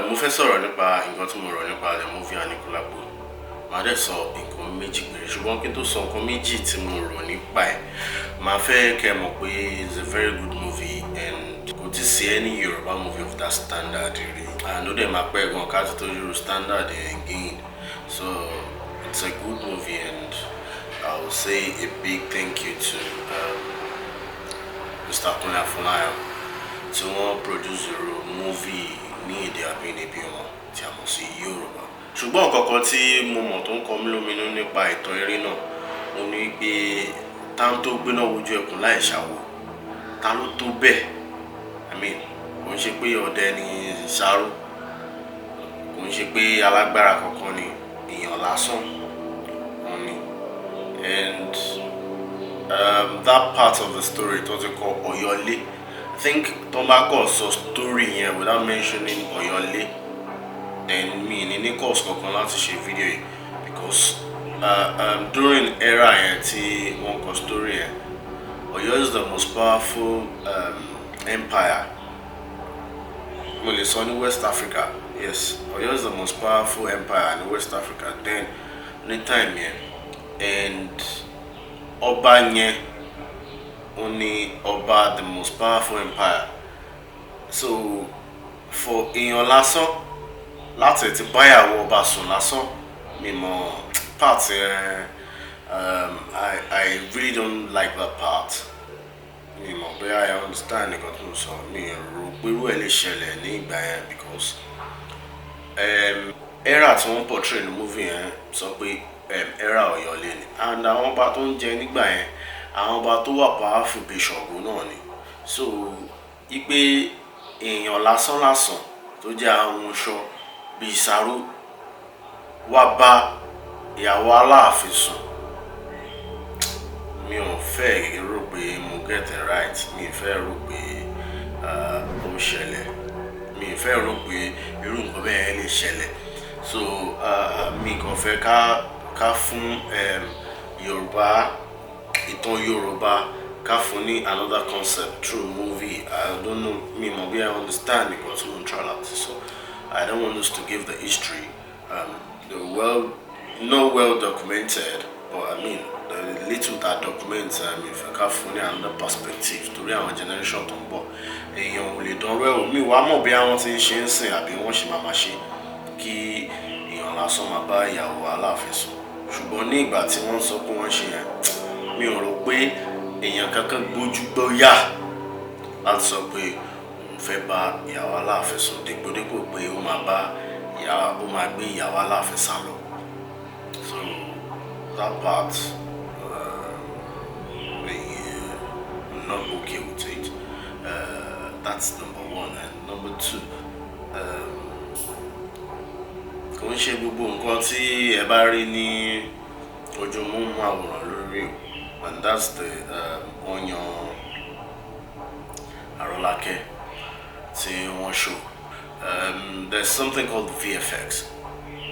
Mo fẹ́ sọ̀rọ̀ nípa nǹkan tí mo rò nípa the movie ANIKULAPO. Màá dẹ̀ sọ nǹkan méjì péré, ṣùgbọ́n kí n tó sọ nǹkan méjì tí mo rò nípa ẹ̀, màá fẹ́ kẹ́ mọ̀ pé it's a very good movie and kò tí sí any Yoruba movie of that standard really. And ó dẹ̀ máa pẹ́ gan ká tó Yoruba standard again. So it's a good movie and I will say a big thank you to Mr. KUNLE AFOLAYAN tí wọ́n produce a movie ní èdè abínibí wọn tí a mọ̀ sí Yoruba. Ṣùgbọ́n nǹkan kan tí mo mọ̀ tó ń kọ mí lóminú nípa ìtàn eré náà, mo ní pé tá ń tó gbéná wojú ẹkùn láì ṣàwò, ta ló tó bẹ́ẹ̀? I mean, kò ń ṣe pé ọdẹ ni Ṣàró, kò ń ṣe pé alágbára kankan ni, èèyàn lásán òun ni. And that part of the story tó ti kọ Ọ̀yọ́lé, I think Tombako saw story here without mentioning Oyole. Then me in any course to share video here because during era here, one story here, Oyo is the most powerful empire. Well, it's on West Africa. Yes, Oyo is the most powerful empire in West Africa. Then, any time here, and Obanye. Only Oba, the most powerful empire. So for èèyàn lásán láti ti báyàwó ọba sùn lásán mi mọ part I really don't like that part. Mi mọ bóyá I understand nǹkan tó ń sọ. Mi rò pé irú ẹ̀ lè ṣẹlẹ̀ ní ìgbà yẹn because era tí wọ́n portray ní movie yẹn sọ pé era Ọ̀yọ́lé ni and àwọn ọba tó ń jẹ nígbà yẹn àwọn ọba tó wà powerful bíi Ṣàngó náà ni. So ipe èèyàn lásán lásán tó jẹ́ àwọn oṣó bíi Ṣàró wá bá ìyàwó Aláàfin sùn, mi ò fẹ́ rò pé mo get it right, mi ò fẹ́ rò pé ó ṣẹlẹ̀, mi ò fẹ́ rò pé irú nǹkan bẹ́ẹ̀ lè ṣẹlẹ̀. So mi kàn fẹ́ ká fún Yorùbá ìtàn Yoruba ká fún ní another concept through movie. I don't know, me maybe I understand because I'm trying to, so I don't want us to give the history well documented, but I mean the little that documents if I can fún ní another perspective torí àwọn generation tó ń bọ̀ èèyàn ò lè dán rẹ́ o mi wàá mọ̀ bí àwọn tí ń ṣe ń sìn àbí wọ́n ṣe máa ṣe kí èèyàn lásán máa bá ìyàwó Aláàfin sùn. Ṣùgbọ́n ní ìgbà tí wọ́n sọ pé wọ́n ṣe yẹn, mi ò rò pé èèyàn kankan gbójú gbóyà láti sọ pé òun fẹ́ bá ìyàwó Aláàfin sùn dípòdípò pé ó máa gbé ìyàwó Aláàfin sá lọ. So that part I'm not okay with it. That's number one. And number two, kò ń ṣe gbogbo nǹkan tí ẹ bá rí ní ojúmọ́ àwòrán lórí, and that's the Oyan Arolake tí wọ́n show. There's something called VFX.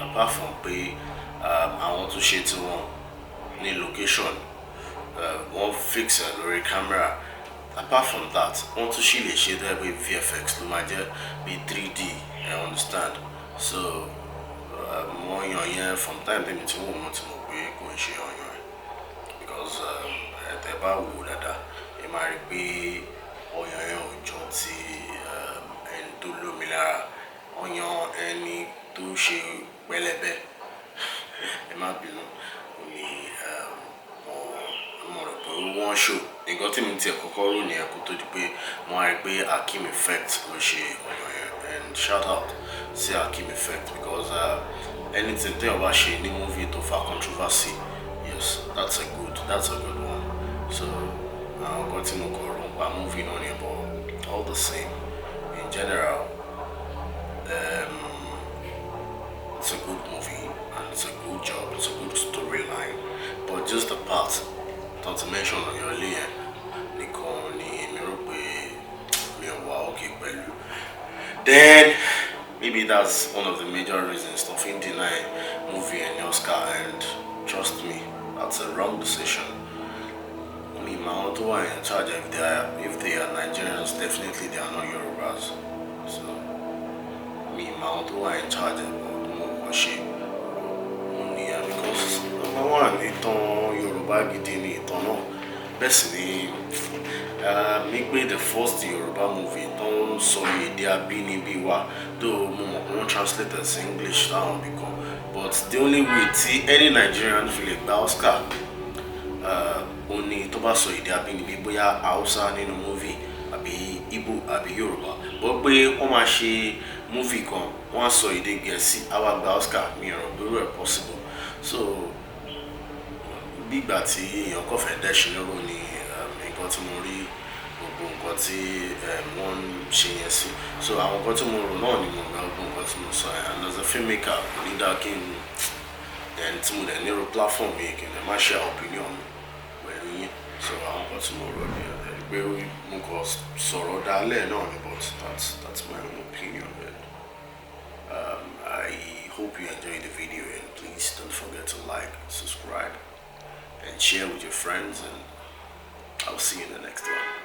Apart from pé àwọn tó ṣe tí wọ́n ní location, wọ́n fix ẹ̀ lórí camera. Apart from that, wọ́n tún ṣì lè ṣe there with VFX ló máa jẹ́ bí 3D, I understand. So wọ́n yan yẹn from time to time tí wọ́n ti mọ̀ pé kò ń ṣe ọyàn ẹ̀ because tẹ́ bá wò dáadáa ẹ máa rí pé ọyàn yẹn ò jọ ti ẹni tó lómi lára, ọyàn ẹni tó ṣe pẹlẹbẹ. Ẹ má bínú ni mo rò pé wọ́n ṣò nǹkan tí mi ti kọ́kọ́ rò ní ẹ̀kọ́ tó di pé mo rí pé Akim Effect ló ṣe ọyàn yẹn, and shout out sí Akim Effect because anything tí ọba ṣe ní movie tó fa controversy, yes, that's a good one. So nǹkan tí mo kọ̀ rò pa movie náà ni, but all the same in general it's a good movie and it's a good job, it's a good storyline, but just the part not to mention on your layer nìkan ni èmi rò pé mi ò wá okay pẹ̀lú. Then maybe that's one of the major reasons to deny movie and Oscar, and trust me, that's a wrong decision. Me, my auto are in charge. If they are Nigerians, definitely they are not Yorubas. So me, àwọn tó wà in charge ẹ̀ bọ̀ tó mọ̀ wọ́n ṣe òun nìyẹn because number one ìtàn Yorùbá gidi ni ìtàn náà bẹ́ẹ̀ sì ni mi pé the first Yorùbá movie tó ń sọ èdè abínibí wa tó mo mọ̀ pé wọ́n translate as English láwọn bí kan but the only way tí any Nigerian fi lè gba Oscar ó ní tó bá sọ èdè abínibí bóyá Hausa nínú movie àbí Igbo àbí Yorùbá bó pé wọ́n máa ṣe movie kan wọ́n á sọ èdè Gẹ̀ẹ́sì àwa gba Oscar mi rò lórí ẹ̀ possible so bí ìgbà tí èèyàn kò fẹ́ dẹ́ṣin lóró ni nǹkan tí mo rí gbogbo nǹkan tí wọ́n ń ṣe yẹn sí so àwọn nǹkan tí mo rò náà ni mo gba gbogbo nǹkan tí mo sọ yẹn and as a filmmaker kò ní dáa kí n tí mo dẹ̀ nírò platform yìí kí n lè má share opinion mi pẹ̀lú yín so àwọn nǹkan tí mo rò ni pé mo kàn sọ̀rọ̀ dálẹ̀ náà ni but that's my own opinion man. I hope you enjoyed the video and please don't forget to like, subscribe and share with your friends and I'll see you in the next one.